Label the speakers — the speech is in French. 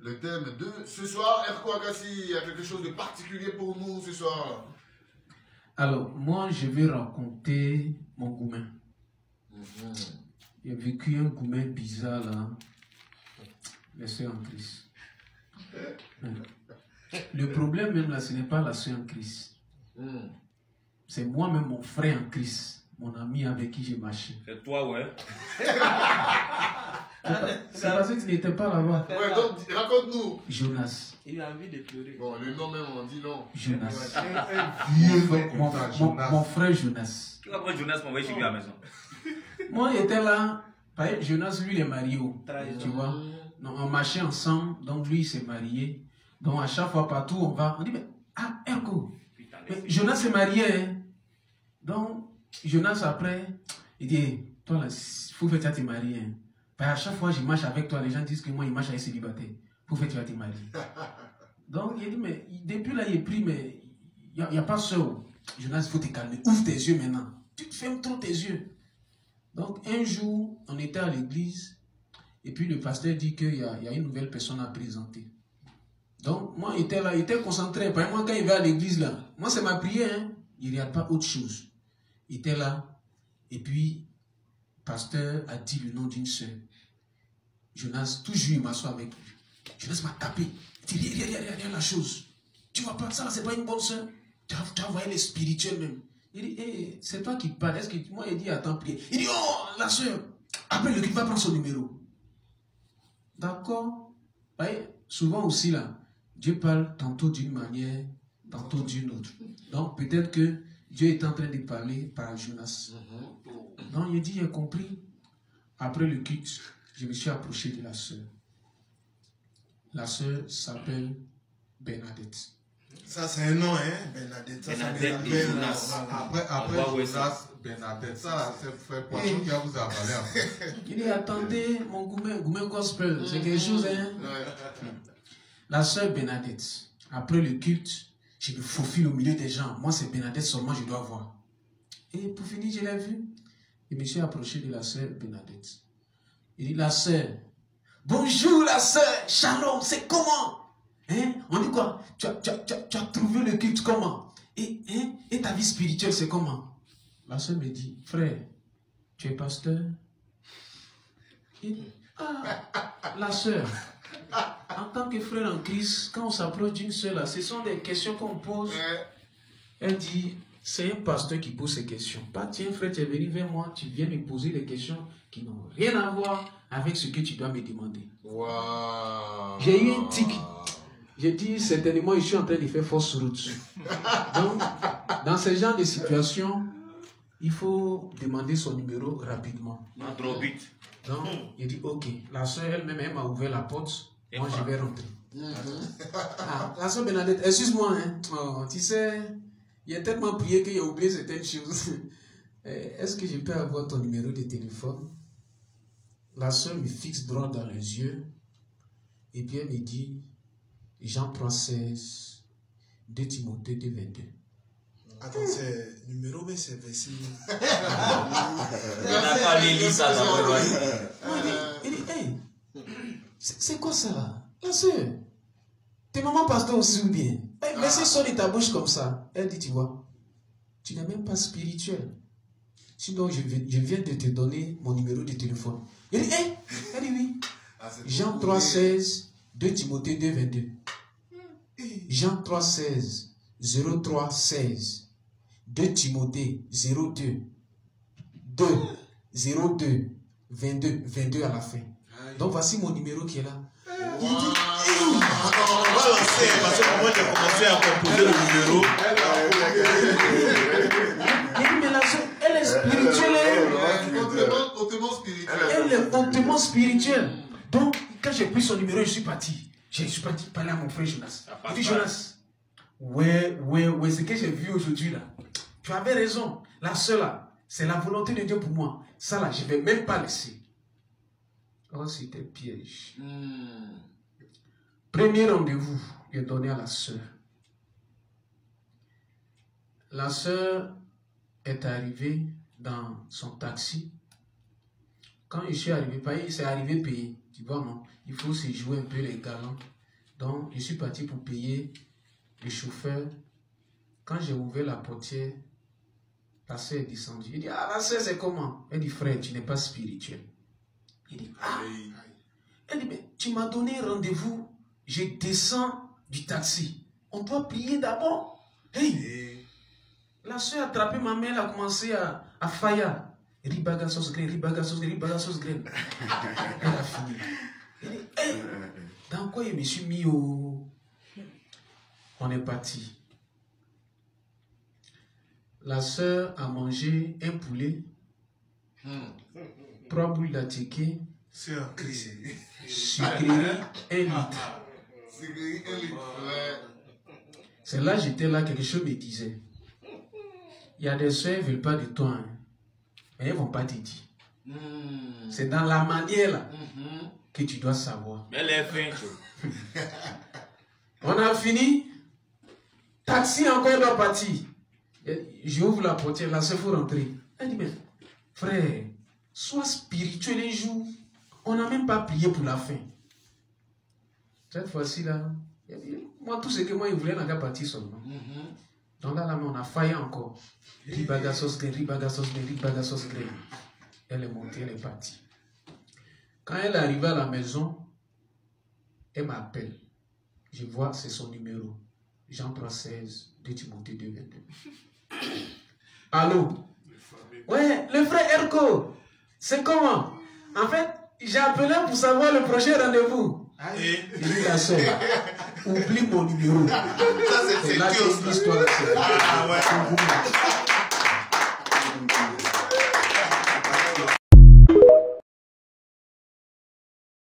Speaker 1: le thème de ce soir. Erko Agassi, il y a quelque chose de particulier pour nous ce soir?
Speaker 2: Alors, moi, je vais raconter mon goumen. J'ai vécu un goumen bizarre là. Les soeurs en Christ. Le problème même là, ce n'est pas la soeur en Christ. C'est moi-même, mon frère en Christ, mon ami avec qui j'ai marché.
Speaker 3: C'est toi, ouais.
Speaker 2: C'est parce que tu n'étais pas là-bas.
Speaker 1: Ouais, donc raconte-nous.
Speaker 2: Jonas.
Speaker 4: Il a envie de pleurer.
Speaker 1: Bon, le nom même, on dit non.
Speaker 2: Jonas.
Speaker 5: Mon
Speaker 2: Mon frère Jonas.
Speaker 3: Tu vas prendre Jonas pour envoyer chez lui à la maison.
Speaker 2: Moi, j'étais là. Jonas, lui, il est marié. Tu vois. Donc, on marchait ensemble. Donc, lui, il s'est marié. Donc, à chaque fois, partout, on va. On dit, mais, ah, Erko. Mais Jonas s'est marié. Hein? Donc, Jonas, après, il dit, toi, là, il faut faire tu vas te marier. Hein? À chaque fois, je marche avec toi. Les gens disent que moi, il marche avec célibataire. Pour faire tu vas te marier. Donc, il dit, mais depuis là, il est pris, mais il n'y a pas ça. Jonas, il faut te calmer. Ouvre tes yeux maintenant. Tu te fermes trop tes yeux. Donc, un jour, on était à l'église, et puis le pasteur dit qu'il y a une nouvelle personne à présenter. Donc, moi, il était là, il était concentré. Par exemple, moi, quand il va à l'église, là, moi, c'est ma prière, hein. Il ne regarde pas autre chose. Il était là, et puis, le pasteur a dit le nom d'une soeur. Jonas, toujours, il m'assoit avec lui. Jonas m'a tapé. Il dit, regarde la chose. Tu vois pas, ça, c'est pas une bonne soeur. Tu as envoyé les spirituels même. Il dit, hey, c'est toi qui parles. Est-ce que moi, il dit, attends, prier. Il dit, oh, la soeur. Après, le Christ va prendre son numéro. D'accord. Souvent aussi, là, Dieu parle tantôt d'une manière, tantôt d'une autre. Donc, peut-être que Dieu est en train de parler par Jonas. Donc, il dit, il a compris. Après le culte, je me suis approché de la soeur. La soeur s'appelle Bernadette.
Speaker 5: Ça, c'est un nom, hein, Bernadette.
Speaker 3: Bernadette et Jonas.
Speaker 5: Après Jonas, Bernadette, ça, c'est frère Poisson qui a vous avalé après.
Speaker 2: Il dit, attendez, mon goumen gospel, c'est quelque chose, hein. La soeur Bernadette, après le culte, je me faufile au milieu des gens. Moi, c'est Bernadette seulement, je dois voir. Et pour finir, je l'ai vu. Je me suis approché de la soeur Bernadette. Il dit, la soeur, bonjour la soeur, shalom, c'est comment? Hein? On dit quoi? Tu as trouvé le culte comment? Et ta vie spirituelle, c'est comment? La soeur me dit, frère, tu es pasteur? Il dit, ah, la soeur, en tant que frère en Christ, quand on s'approche d'une soeur là, ce sont des questions qu'on pose. Elle dit, c'est un pasteur qui pose ces questions. Pas tiens frère, tu es venu vers moi, tu viens me poser des questions qui n'ont rien à voir avec ce que tu dois me demander.
Speaker 1: Wow.
Speaker 2: J'ai eu un tic. J'ai dit, certainement, je suis en train de faire fausse route. Donc, dans ce genre de situation, il faut demander son numéro rapidement.
Speaker 3: Non, trop vite.
Speaker 2: Donc, il dit, ok. La soeur elle-même, elle m'a ouvert la porte. Moi, je vais rentrer. Ah, la soeur Bernadette, excuse-moi, hein. Oh, tu sais, il a tellement prié qu'il a oublié certaines choses. Est-ce que je peux avoir ton numéro de téléphone? La soeur me fixe droit dans les yeux. Et puis elle me dit, Jean 3,16, 2 Timothée 2,22.
Speaker 5: Attends, c'est numéro, mais c'est verset.
Speaker 2: Il dit, hey, c'est quoi ça là? La soeur, t'es maman pasteur aussi ou bien? Laissez sonner ta bouche comme ça. Elle dit, tu vois, tu n'es même pas spirituel. Sinon, je viens de te donner mon numéro de téléphone. Il dit, hey, elle dit oui. Jean 3,16, 2 Timothée 2,22. Jean 3,16, 03,16. 2 Timothée 02, 02, 22 à la fin. Donc voici mon numéro qui est là. Il dit,
Speaker 5: On va lancer, parce que moi j'ai commencé à composer le numéro.
Speaker 2: il dit, mais la soeur, elle est spirituelle.
Speaker 1: Hautement spirituel.
Speaker 2: Elle est hautement spirituelle. Donc, quand j'ai pris son numéro, je suis parti. Je suis parti parler à mon frère Jonas. Il dit, Jonas, ouais, ce que j'ai vu aujourd'hui là. Tu avais raison. La seule là, c'est la volonté de Dieu pour moi. Ça là, je ne vais même pas laisser. Oh, c'était piège. Premier rendez-vous, il est donné à la sœur. La sœur est arrivée dans son taxi. Quand je suis arrivé, c'est arrivé payé. Tu vois, non? Il faut se jouer un peu les galants. Donc, je suis parti pour payer le chauffeur. Quand j'ai ouvert la portière, la soeur est descendue. Il dit, ah, la soeur, c'est comment? Elle dit, frère, tu n'es pas spirituel. Il dit, ah. Elle dit, mais tu m'as donné rendez-vous. Je descends du taxi. On doit prier d'abord. Hey! La soeur a attrapé ma main, elle a commencé à faillir. Ribaga sauce graine, ribaga sauce graine, ribaga sauce graine. Elle a fini. Elle dit, hey! Dans quoi je me suis mis au... On est parti. La soeur a mangé un poulet, 3 boules d'attiqué, sucrerie 1 litre. C'est là, j'étais là, quelque chose me disait. Il y a des soeurs qui ne veulent pas de toi, hein, mais elles ne vont pas te dire. C'est dans la manière là que tu dois savoir.
Speaker 3: Elle est fin.
Speaker 2: On a fini. Taxi encore doit partir. J'ouvre la portière, là, c'est faut rentrer. Elle dit, mais frère, sois spirituel un jour. On n'a même pas prié pour la fin. Cette fois-ci, là, moi, tout ce que moi, il voulait, n'a qu'à partir seulement. Donc là, on a failli encore. Ribaga sauce graine, ribaga sauce graine, ribaga sauce graine. Elle est montée, elle est partie. Quand elle est arrivée à la maison, elle m'appelle. Je vois, c'est son numéro. Jean 3,16, 2 Timothée 2,22. Allô? Ouais, le frère Erko, c'est comment? En fait, j'ai appelé pour savoir le prochain rendez-vous. Il dit la soeur, oublie mon numéro.
Speaker 1: Ça, c'est
Speaker 2: là que l'histoire.
Speaker 1: Ah ouais.